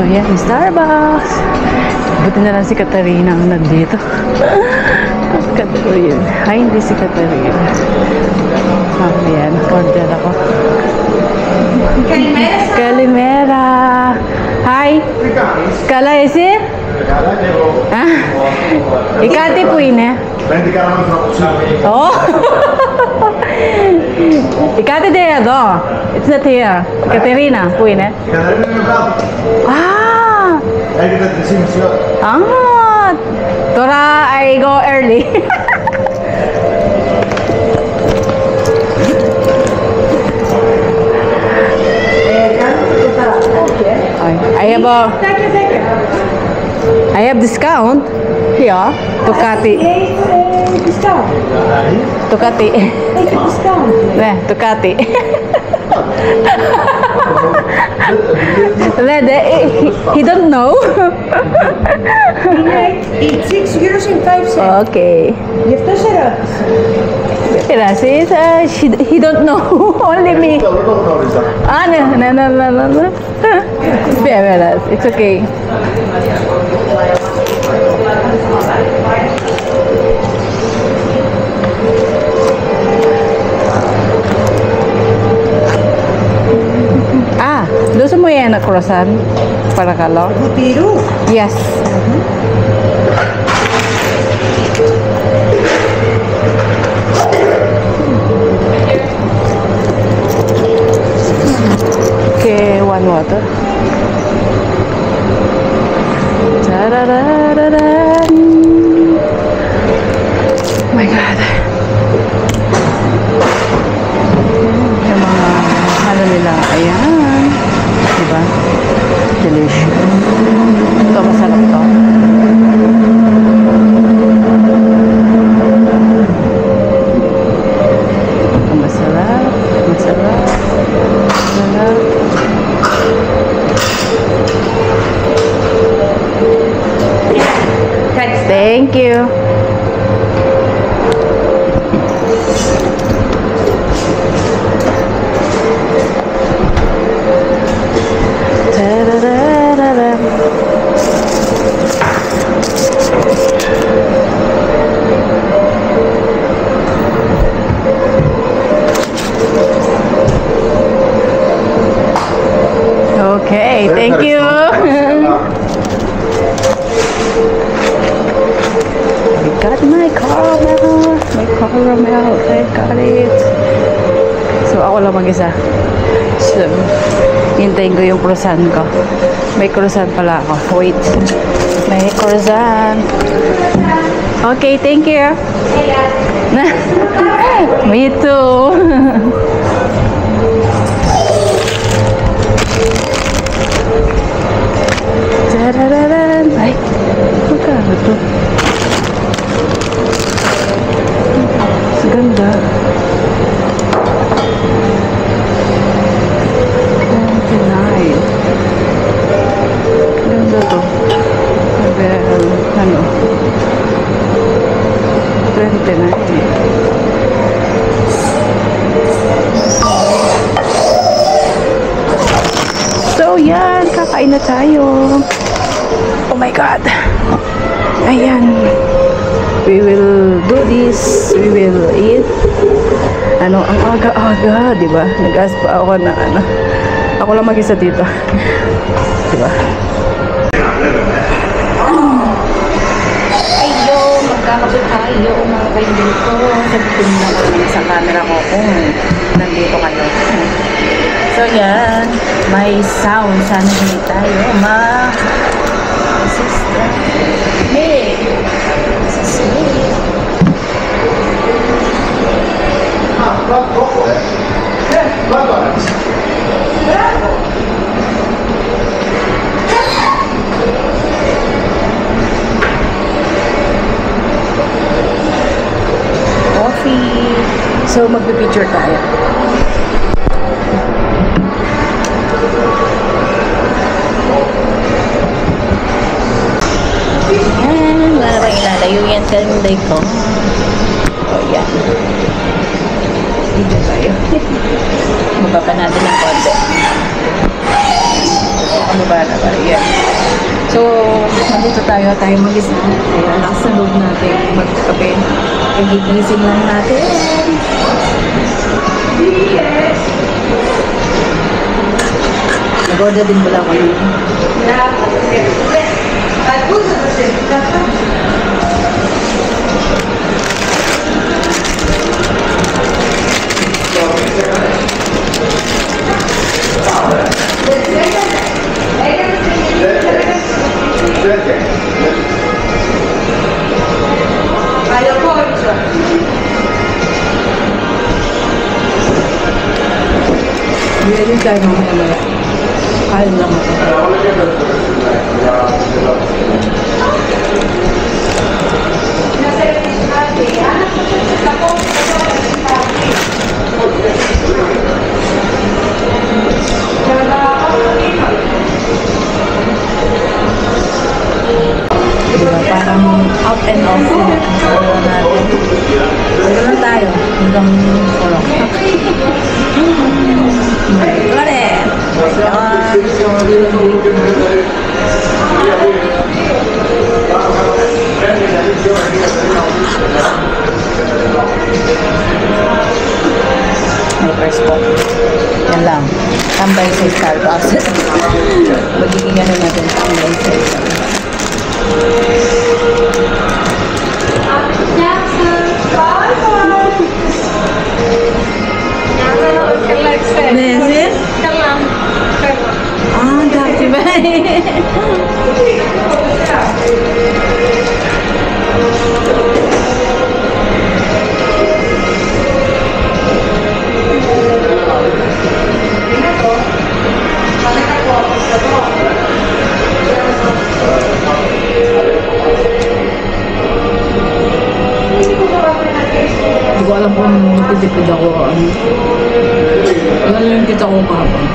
So yan, Starbucks. Buti na lang si Katarina ang nandito. Katarina. Ay, hindi si Katarina. Yan, order ako. Kalimera. Hi. Kala isi? Ikati po ine. Oh. Ikati de do. It's not here. Katerina po ine. Ah. Ah. Tora, I go early. I have discount here. Ducati. Discount. Ducati. Discount. Yeah, Ducati. He don't know. It's 6 euros and 5 cents. Okay. You have to set up. He don't know. Only me. Ah, no. It's okay. Ah, gusto mo yan na croissant? Para kalo? Butiru. Yes. Okay, one water. Ta-da-da-da-da. Oh my God. Yung mga ano nila, ayan. Diba? Delicious. Ito, masarap to. Masarap. Masarap. Masarap. Thank you. Okay, thank you. Got my caramel. My caramel. I got it. So, ako lang mag-isa. So, hintayin ko yung croissant ko. May croissant pala ako. Wait. May croissant. Okay, thank you. Me too. Tadadadan. Ay, magkano to? Ganda. 29. Ganda to. Ano? 29. So, yan. Kakain na tayo. Oh my God. Ayan. We will do this. We will eat. Ano, ang aga-aga, di ba? Nag-ask pa ako na ano. Ako lang mag-isa dito. Di ba? Ayo, magkakabot tayo mga kaibigan ko. Sabihin na naman sa camera ko kung nandito kayo. So yan, may sound. Sana hindi tayo sister. Hey! This is me. So, magpipicture tayo. Yan, wala na bang ilalayo yan kanday ko. O, yan. Dito tayo. Mababa natin ng konti. Mababa na ba? Yan. So, nandito tayo mag-isa. Kaya nasa loob natin magkape. Nagigising lang natin. Nag-order din pala ako. Hindi tayo mamaya. Kain lang ako. Diba, parang out and off na natin. Ano lang tayo? Hanggang 4 o'clock. Correct! May first po. Yan lang. Tambay sa Starbucks. Magiging ano natin, tambay sa Starbucks. Nesin? Ah, dati ba? Hindi ko alam kung natitipid ako o ano. Yan yung kita ko kahapon.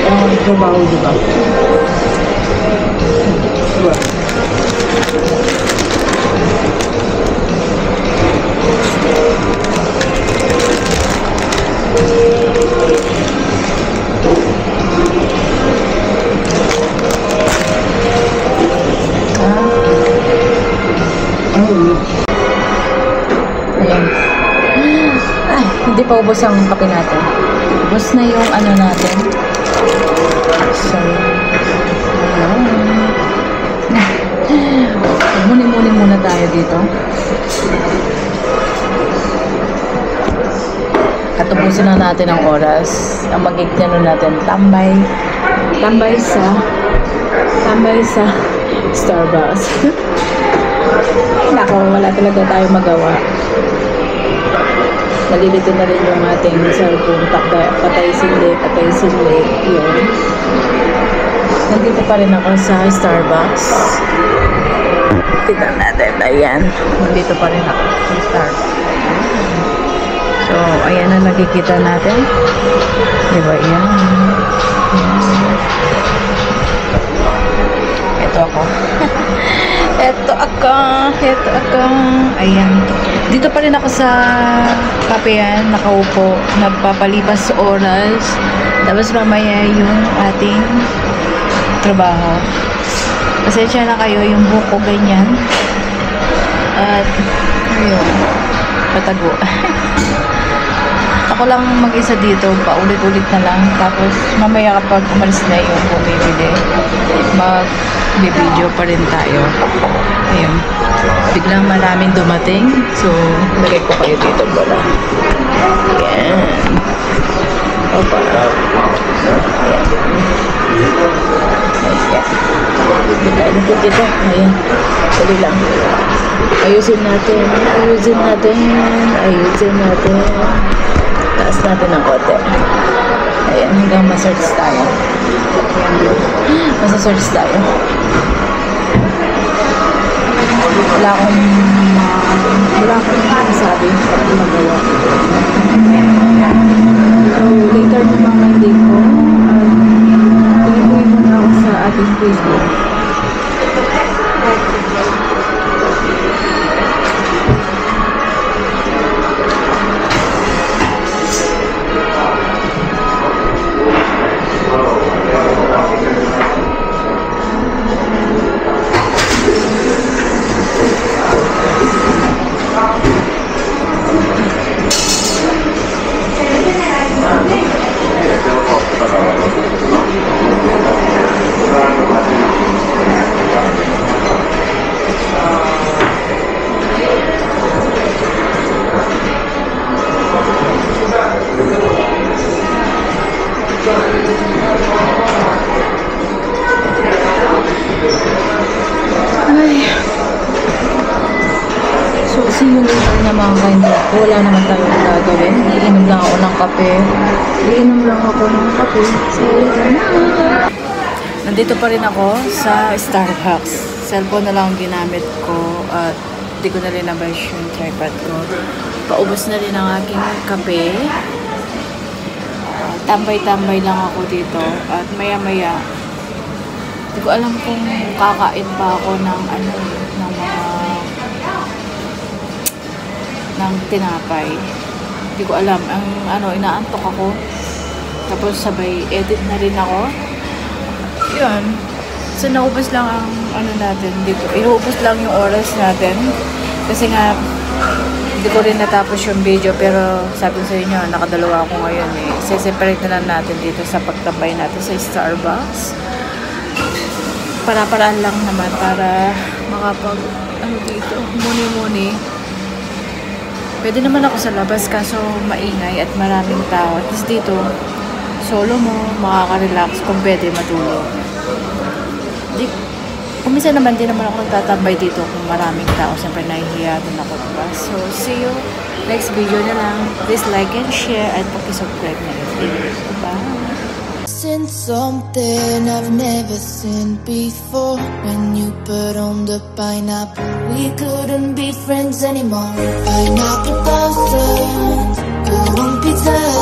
Ang trabaho, diba? Diba? Ayan. Ay, hindi pa ubos ang kape natin. Ubos na yung ano natin. So, ayan. Muni-muni muna tayo dito. Katubusin na natin ang oras. Ang magiging natin, tambay sa Starbucks. Nako, wala talaga tayo magawa. Nalilito na rin yung ating cellphone. Patay sili. Yun. Nandito pa rin ako sa Starbucks. Tignan natin. Ayan. Nandito pa rin ako sa Starbucks. So, ayan na nakikita natin. Diba? Ayan. Ito ako. Ito ako. Ayan. Dito pa rin ako sa kapehan, nakaupo, nagpapalipas oras. Tapos mamaya yung ating trabaho. Pasensya na kayo, yung buhok ko ganyan. At, ayun, patago. Ako lang mag-isa dito, paulit-ulit na lang. Tapos, mamaya kapag umalis na yung bumibili, mag-video pa rin tayo. Ayun. Biglang maraming dumating. So, lagay ko kayo dito pala. Ayan. Opa. Ayan. Ayan. Dito kita. Ayan. Dali lang. Ayusin natin. Taas natin ng kote. Ayan. Hanggang ma-search tayo. Masa-search tayo. Wala akong masabi. Magawa. Ay. So, see you later na mga kainda. Wala naman tayong gagawin. Iinom lang ako ng kape. See you later na. Nandito pa rin ako sa Starbucks. Cellphone na lang ang ginamit ko at hindi ko na rin nabash yung tripod ko. Paubos na rin ang aking kape. Tambay-tambay lang ako dito at maya-maya hindi ko alam kung kakain pa ako ng ng tinapay. Hindi ko alam. Inaantok ako. Tapos sabay edit na rin ako. Yun. So, naubos lang ang natin dito. Inuubos lang yung oras natin. Kasi nga, hindi ko rin natapos yung video. Pero sabi sa inyo, nakadalawa ako ngayon eh. Separate na lang natin dito sa pagtambay natin sa Starbucks. Para-paraan lang naman para makapag, dito, muni-muni. Pwede naman ako sa labas kaso maingay at maraming tao. At least dito, solo mo, makaka-relax kung pwede matulog. Kung minsan naman din naman ako nagtatambay dito kung maraming tao. Siyempre nahihiya din ako, diba? So, see you next video na lang. Please like and share at pakisubscribe na rin. Bye! Seen something I've never seen before. When you put on the pineapple, we couldn't be friends anymore. Pineapple blossoms, good on pizza.